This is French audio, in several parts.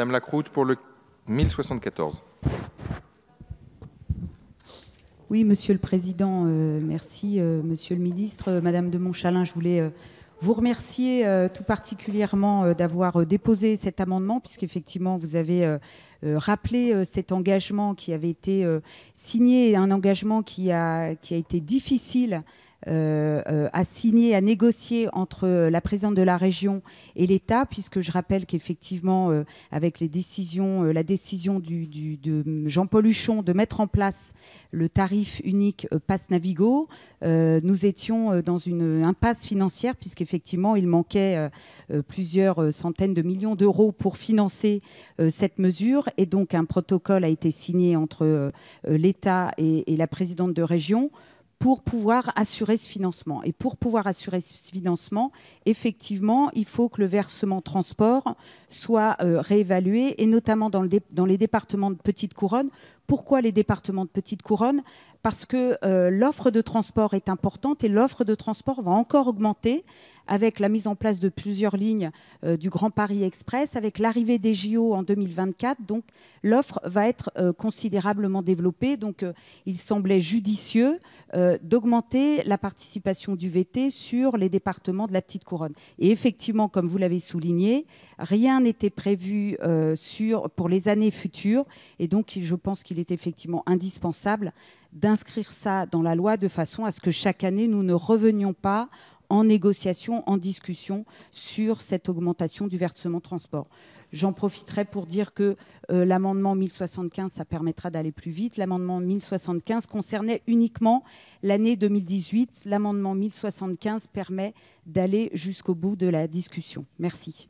Madame Lacroute pour le 1074. Oui, Monsieur le Président, merci. Monsieur le Ministre, Madame de Montchalin, je voulais vous remercier tout particulièrement d'avoir déposé cet amendement, puisqu'effectivement, vous avez rappelé cet engagement qui avait été signé, un engagement qui a été difficile à signer, à négocier entre la présidente de la région et l'État, puisque je rappelle qu'effectivement, avec les décisions, la décision de Jean-Paul Huchon de mettre en place le tarif unique Pass Navigo, nous étions dans une impasse financière, puisqu'effectivement, il manquait plusieurs centaines de millions d'euros pour financer cette mesure. Et donc, un protocole a été signé entre l'État et la présidente de région pour pouvoir assurer ce financement. Et pour pouvoir assurer ce financement, effectivement, il faut que le versement transport soit réévalué, et notamment dans les départements de Petite Couronne. Pourquoi les départements de Petite Couronne ? Parce que l'offre de transport est importante, et l'offre de transport va encore augmenter avec la mise en place de plusieurs lignes du Grand Paris Express, avec l'arrivée des JO en 2024. Donc l'offre va être considérablement développée. Donc il semblait judicieux d'augmenter la participation du VT sur les départements de la Petite Couronne. Et effectivement, comme vous l'avez souligné, rien n'était prévu pour les années futures. Et donc je pense qu'il est effectivement indispensable d'inscrire ça dans la loi de façon à ce que chaque année, nous ne revenions pas en négociation, en discussion sur cette augmentation du versement transport. J'en profiterai pour dire que l'amendement 1075, ça permettra d'aller plus vite. L'amendement 1075 concernait uniquement l'année 2018. L'amendement 1075 permet d'aller jusqu'au bout de la discussion. Merci.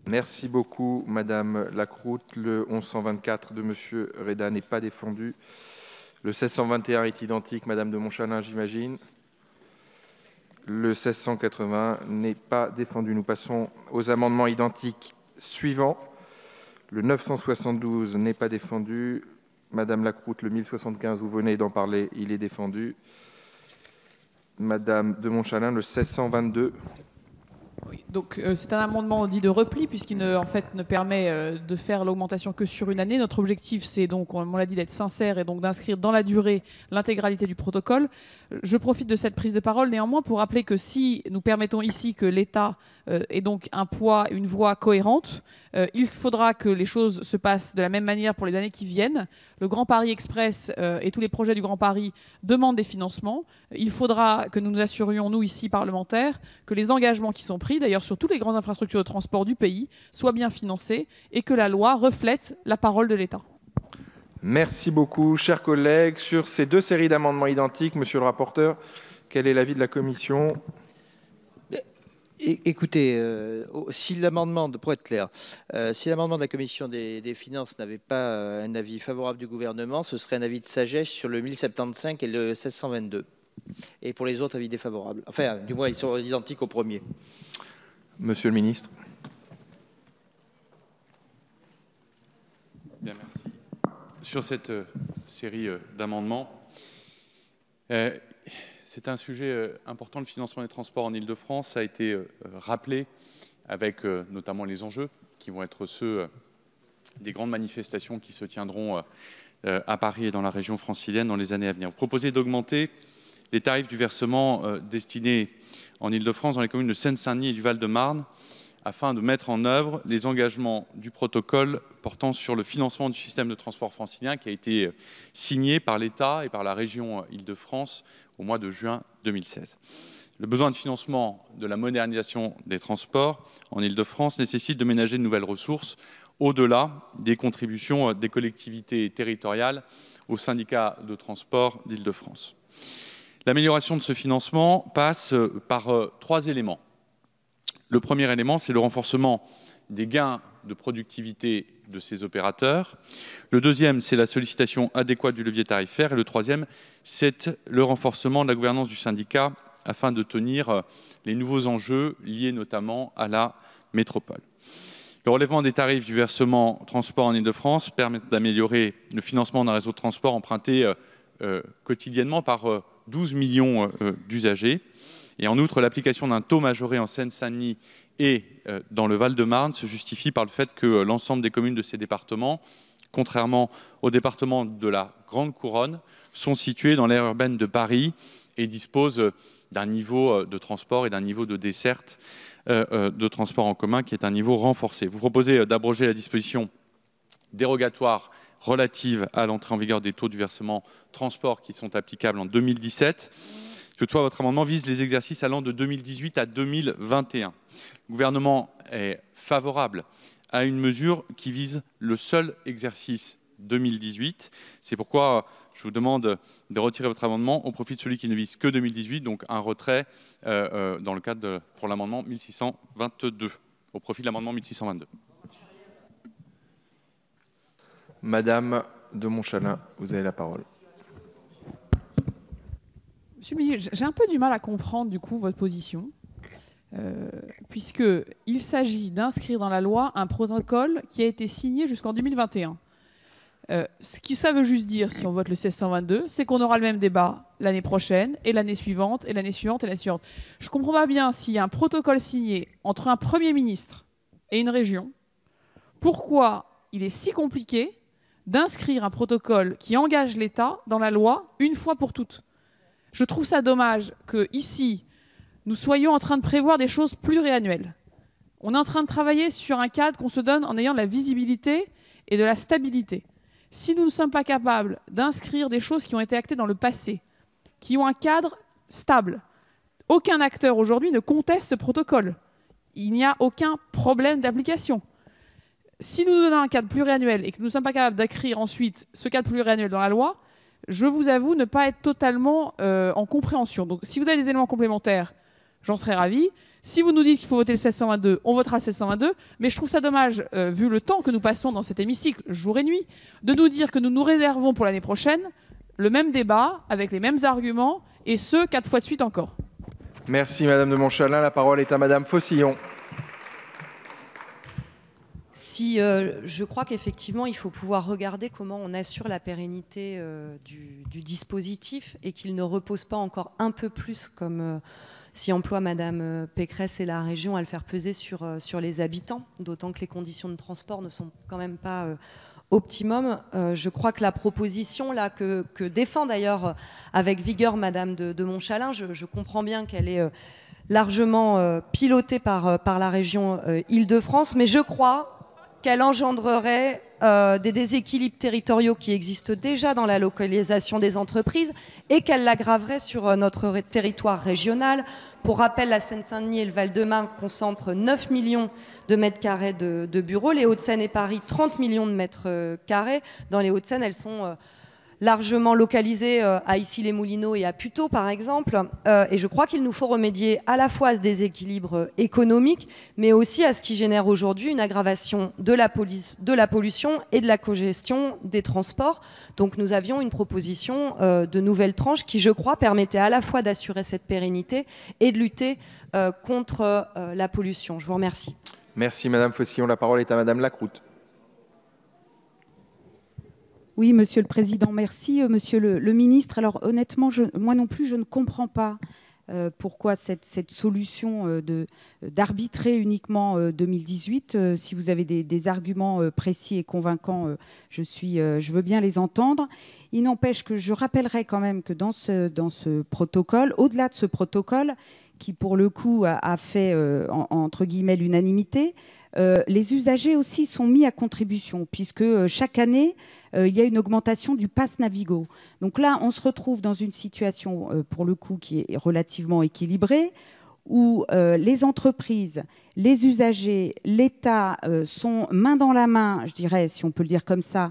Merci beaucoup, Madame Lacroute. Le 1124 de Monsieur Reda n'est pas défendu. Le 1621 est identique, Madame de Montchalin, j'imagine. Le 1680 n'est pas défendu. Nous passons aux amendements identiques suivants. Le 972 n'est pas défendu. Madame Lacroute, le 1075, vous venez d'en parler, il est défendu. Madame de Montchalin, le 1622. Oui, donc c'est un amendement dit de repli, puisqu'il en fait, ne permet de faire l'augmentation que sur une année. Notre objectif, c'est donc, on l'a dit, d'être sincère et donc d'inscrire dans la durée l'intégralité du protocole. Je profite de cette prise de parole néanmoins pour rappeler que si nous permettons ici que l'État ait donc un poids, une voix cohérente, il faudra que les choses se passent de la même manière pour les années qui viennent. Le Grand Paris Express et tous les projets du Grand Paris demandent des financements. Il faudra que nous nous assurions, nous ici parlementaires, que les engagements qui sont pris, d'ailleurs sur toutes les grandes infrastructures de transport du pays, soient bien financés et que la loi reflète la parole de l'État. Merci beaucoup, chers collègues. Sur ces deux séries d'amendements identiques, monsieur le rapporteur, quel est l'avis de la commission ? Écoutez, si l'amendement, pour être clair, si l'amendement de la commission des finances n'avait pas un avis favorable du gouvernement, ce serait un avis de sagesse sur le 1075 et le 1622. Et pour les autres, avis défavorables. Enfin, du moins, ils sont identiques au premier. Monsieur le ministre. Bien, merci. Sur cette série d'amendements, c'est un sujet important, le financement des transports en Île-de-France. Ça a été rappelé avec notamment les enjeux qui vont être ceux des grandes manifestations qui se tiendront à Paris et dans la région francilienne dans les années à venir. Vous proposez d'augmenter les tarifs du versement destinés en Île-de-France dans les communes de Seine-Saint-Denis et du Val-de-Marne afin de mettre en œuvre les engagements du protocole portant sur le financement du système de transport francilien qui a été signé par l'État et par la région Île-de-France au mois de juin 2016. Le besoin de financement de la modernisation des transports en Île-de-France nécessite de ménager de nouvelles ressources au-delà des contributions des collectivités territoriales aux syndicats de transport d'Île-de-France. L'amélioration de ce financement passe par trois éléments. Le premier élément, c'est le renforcement des gains de productivité de ces opérateurs. Le deuxième, c'est la sollicitation adéquate du levier tarifaire. Et le troisième, c'est le renforcement de la gouvernance du syndicat afin de tenir les nouveaux enjeux liés notamment à la métropole. Le relèvement des tarifs du versement transport en Île-de-France permet d'améliorer le financement d'un réseau de transport emprunté quotidiennement par 12 millions d'usagers Et en outre, l'application d'un taux majoré en Seine-Saint-Denis et dans le Val-de-Marne se justifie par le fait que l'ensemble des communes de ces départements, contrairement aux départements de la Grande Couronne, sont situés dans l'aire urbaine de Paris et disposent d'un niveau de transport et d'un niveau de desserte de transport en commun qui est un niveau renforcé. Vous proposez d'abroger la disposition dérogatoire relative à l'entrée en vigueur des taux du versement transport qui sont applicables en 2017. Toutefois, votre amendement vise les exercices allant de 2018 à 2021. Le gouvernement est favorable à une mesure qui vise le seul exercice 2018. C'est pourquoi je vous demande de retirer votre amendement au profit de celui qui ne vise que 2018, donc un retrait dans le cadre pour l'amendement 1622, au profit de l'amendement 1622. Madame de Montchalin, vous avez la parole. Monsieur le ministre, j'ai un peu du mal à comprendre du coup votre position, puisqu'il s'agit d'inscrire dans la loi un protocole qui a été signé jusqu'en 2021. Ce que ça veut juste dire, si on vote le 1622, c'est qu'on aura le même débat l'année prochaine, et l'année suivante, et l'année suivante, et l'année suivante. Je ne comprends pas bien s'il y a un protocole signé entre un Premier ministre et une région, pourquoi il est si compliqué d'inscrire un protocole qui engage l'État dans la loi une fois pour toutes. Je trouve ça dommage qu'ici, nous soyons en train de prévoir des choses pluriannuelles. On est en train de travailler sur un cadre qu'on se donne en ayant de la visibilité et de la stabilité. Si nous ne sommes pas capables d'inscrire des choses qui ont été actées dans le passé, qui ont un cadre stable, aucun acteur aujourd'hui ne conteste ce protocole. Il n'y a aucun problème d'application. Si nous nous donnons un cadre pluriannuel et que nous ne sommes pas capables d'écrire ensuite ce cadre pluriannuel dans la loi, je vous avoue ne pas être totalement en compréhension. Donc si vous avez des éléments complémentaires, j'en serais ravi. Si vous nous dites qu'il faut voter le 1622, on votera le 1622. Mais je trouve ça dommage, vu le temps que nous passons dans cet hémicycle, jour et nuit, de nous dire que nous nous réservons pour l'année prochaine le même débat, avec les mêmes arguments, et ce, 4 fois de suite encore. Merci Madame de Montchalin. La parole est à Madame Faucillon. Si, je crois qu'effectivement, il faut pouvoir regarder comment on assure la pérennité du dispositif et qu'il ne repose pas encore un peu plus, comme s'y emploie Madame Pécresse et la région, à le faire peser sur les habitants, d'autant que les conditions de transport ne sont quand même pas optimum. Je crois que la proposition là, que défend d'ailleurs avec vigueur Madame de Montchalin, je comprends bien qu'elle est largement pilotée par la région Île-de-France, mais je crois qu'elle engendrerait des déséquilibres territoriaux qui existent déjà dans la localisation des entreprises et qu'elle l'aggraverait sur notre territoire régional. Pour rappel, la Seine-Saint-Denis et le Val-de-Marne concentrent 9 millions de mètres carrés de bureaux, les Hauts-de-Seine et Paris 30 millions de mètres carrés. Dans les Hauts-de-Seine, elles sont largement localisées à Issy-les-Moulineaux et à Puteaux, par exemple. Et je crois qu'il nous faut remédier à la fois à ce déséquilibre économique, mais aussi à ce qui génère aujourd'hui une aggravation de la pollution et de la congestion des transports. Donc nous avions une proposition de nouvelle tranche qui, je crois, permettait à la fois d'assurer cette pérennité et de lutter contre la pollution. Je vous remercie. Merci Madame Faucillon. La parole est à Madame Lacroute. Oui, Monsieur le Président, merci. Monsieur le Ministre, alors honnêtement, moi non plus, je ne comprends pas pourquoi cette solution d'arbitrer uniquement 2018. Si vous avez des arguments précis et convaincants, je veux bien les entendre. Il n'empêche que je rappellerai quand même que dans ce protocole, au-delà de ce protocole, qui pour le coup a fait, entre guillemets, l'unanimité, les usagers aussi sont mis à contribution, puisque chaque année, il y a une augmentation du pass Navigo. Donc là, on se retrouve dans une situation, pour le coup, qui est relativement équilibrée, où les entreprises, les usagers, l'État sont main dans la main, je dirais, si on peut le dire comme ça,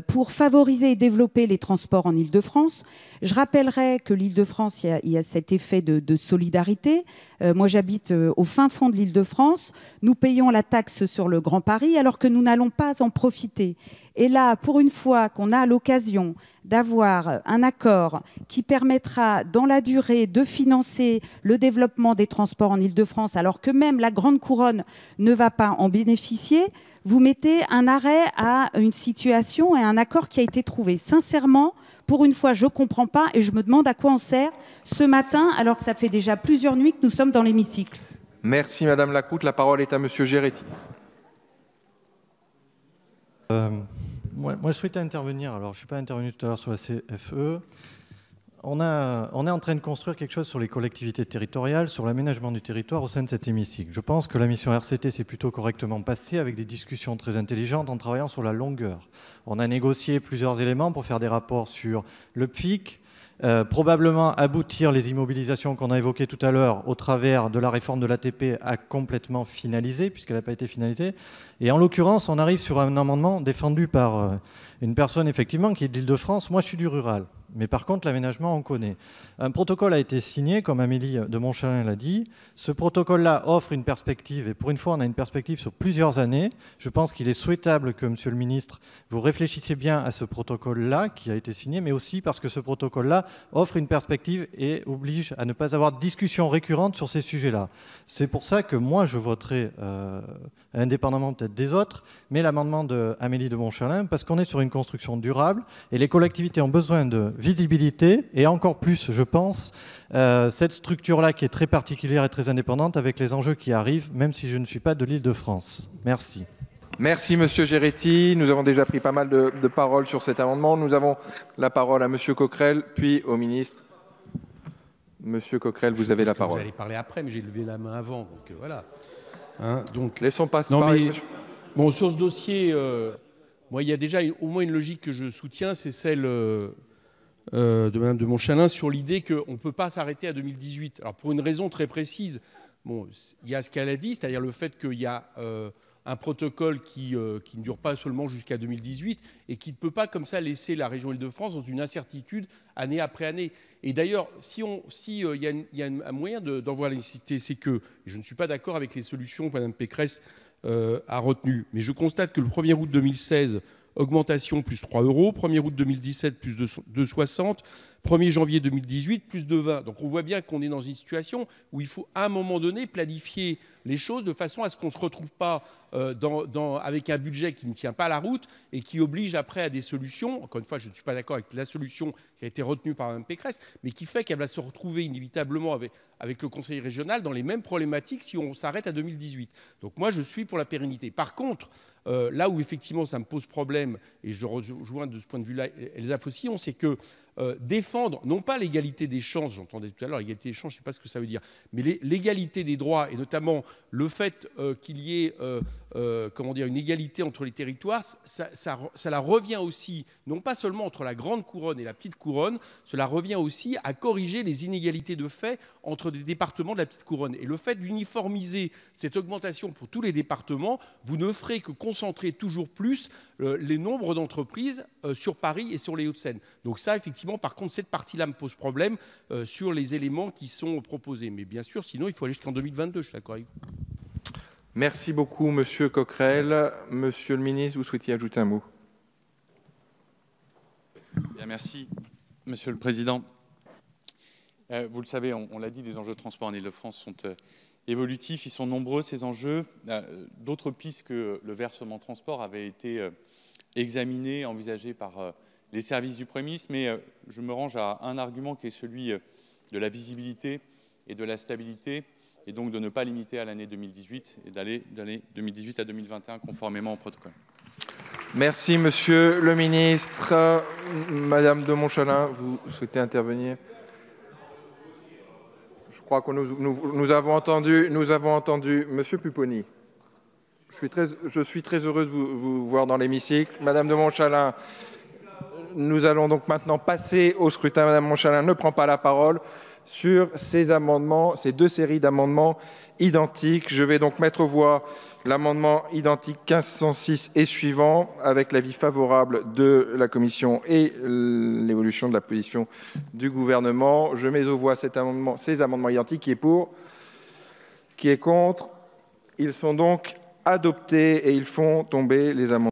pour favoriser et développer les transports en Île-de-France. Je rappellerai que l'Île-de-France, il y a cet effet de solidarité. Moi, j'habite au fin fond de l'Île-de-France. Nous payons la taxe sur le Grand Paris alors que nous n'allons pas en profiter. Et là, pour une fois qu'on a l'occasion d'avoir un accord qui permettra dans la durée de financer le développement des transports en Île-de-France, alors que même la Grande Couronne ne va pas en bénéficier, vous mettez un arrêt à une situation et un accord qui a été trouvé. Sincèrement, pour une fois, je ne comprends pas et je me demande à quoi on sert ce matin, alors que ça fait déjà plusieurs nuits que nous sommes dans l'hémicycle. Merci Madame Lacroute. La parole est à Monsieur Géretti. Moi, je souhaitais intervenir. Alors, je ne suis pas intervenu tout à l'heure sur la CFE. On est en train de construire quelque chose sur les collectivités territoriales, sur l'aménagement du territoire au sein de cet hémicycle. Je pense que la mission RCT s'est plutôt correctement passée avec des discussions très intelligentes en travaillant sur la longueur. On a négocié plusieurs éléments pour faire des rapports sur le PFIC, probablement aboutir les immobilisations qu'on a évoquées tout à l'heure au travers de la réforme de l'ATP à complètement finaliser, puisqu'elle n'a pas été finalisée. Et en l'occurrence, on arrive sur un amendement défendu par une personne effectivement qui est de l'Île-de-France. Moi, je suis du rural. Mais par contre, l'aménagement, on connaît. Un protocole a été signé, comme Amélie de Montchalin l'a dit. Ce protocole-là offre une perspective, et pour une fois, on a une perspective sur plusieurs années. Je pense qu'il est souhaitable que, Monsieur le Ministre, vous réfléchissiez bien à ce protocole-là qui a été signé, mais aussi parce que ce protocole-là offre une perspective et oblige à ne pas avoir de discussion récurrente sur ces sujets-là. C'est pour ça que moi, je voterai, indépendamment peut-être des autres, mais l'amendement d'Amélie de Montchalin, parce qu'on est sur une construction durable, et les collectivités ont besoin de visibilité, et encore plus, je pense, cette structure-là qui est très particulière et très indépendante avec les enjeux qui arrivent, même si je ne suis pas de l'Île-de-France. Merci. Merci Monsieur Géretti. Nous avons déjà pris pas mal de paroles sur cet amendement. Nous avons la parole à Monsieur Coquerel, puis au ministre. Monsieur Coquerel, vous avez la parole. Vous allez parler après, mais j'ai levé la main avant, donc voilà. Hein, donc, laissons passer parler. Bon, sur ce dossier, moi, il y a déjà au moins une logique que je soutiens, c'est celle de Mme de Montchalin sur l'idée qu'on ne peut pas s'arrêter à 2018. Alors, pour une raison très précise, bon, il y a ce qu'elle a dit, c'est-à-dire le fait qu'il y a un protocole qui ne dure pas seulement jusqu'à 2018 et qui ne peut pas comme ça laisser la région Île-de-France dans une incertitude année après année. Et d'ailleurs, si il y a un moyen d'en voir la nécessité, c'est que, et je ne suis pas d'accord avec les solutions que Mme Pécresse a retenues, mais je constate que le 1er août 2016, augmentation plus 3 €, 1er août 2017 plus 2,60 €, 1er janvier 2018 plus de 20. Donc on voit bien qu'on est dans une situation où il faut à un moment donné planifier les choses de façon à ce qu'on ne se retrouve pas avec un budget qui ne tient pas la route et qui oblige après à des solutions. Encore une fois, je ne suis pas d'accord avec la solution qui a été retenue par Mme Pécresse, mais qui fait qu'elle va se retrouver inévitablement avec le Conseil régional dans les mêmes problématiques si on s'arrête à 2018. Donc moi, je suis pour la pérennité. Par contre, là où effectivement ça me pose problème, et je rejoins de ce point de vue-là Elsa Fossillon, c'est que défendre, non pas l'égalité des chances, j'entendais tout à l'heure, l'égalité des chances, je ne sais pas ce que ça veut dire, mais l'égalité des droits, et notamment le fait qu'il y ait une égalité entre les territoires, cela revient aussi, non pas seulement entre la grande couronne et la petite couronne, cela revient aussi à corriger les inégalités de fait entre des départements de la petite couronne. Et le fait d'uniformiser cette augmentation pour tous les départements, vous ne ferez que concentrer toujours plus les nombres d'entreprises sur Paris et sur les Hauts-de-Seine. Donc ça, effectivement, par contre, cette partie-là me pose problème sur les éléments qui sont proposés. Mais bien sûr, sinon, il faut aller jusqu'en 2022, je suis d'accord avec vous. Merci beaucoup, Monsieur Coquerel. Monsieur le ministre, vous souhaitiez ajouter un mot? Bien, merci, Monsieur le Président. Vous le savez, on l'a dit, les enjeux de transport en Île-de-France sont évolutifs, ils sont nombreux, ces enjeux. D'autres pistes que le versement transport avaient été examinées, envisagées par les services du Premier ministre, mais je me range à un argument qui est celui de la visibilité et de la stabilité, et donc de ne pas limiter à l'année 2018 et d'aller d'année 2018 à 2021 conformément au protocole. Merci, Monsieur le ministre. Madame de Montchalin, vous souhaitez intervenir? Je crois que nous avons entendu Monsieur Pupponi. Je suis très heureux de vous voir dans l'hémicycle. Madame de Montchalin, nous allons donc maintenant passer au scrutin. Madame Montchalin ne prend pas la parole sur ces amendements, ces deux séries d'amendements identiques. Je vais donc mettre aux voix l'amendement identique 1506 et suivant, avec l'avis favorable de la Commission et l'évolution de la position du gouvernement. Je mets aux voix ces amendements identiques. Qui est pour? Qui est contre? Ils sont donc adoptés et ils font tomber les amendements.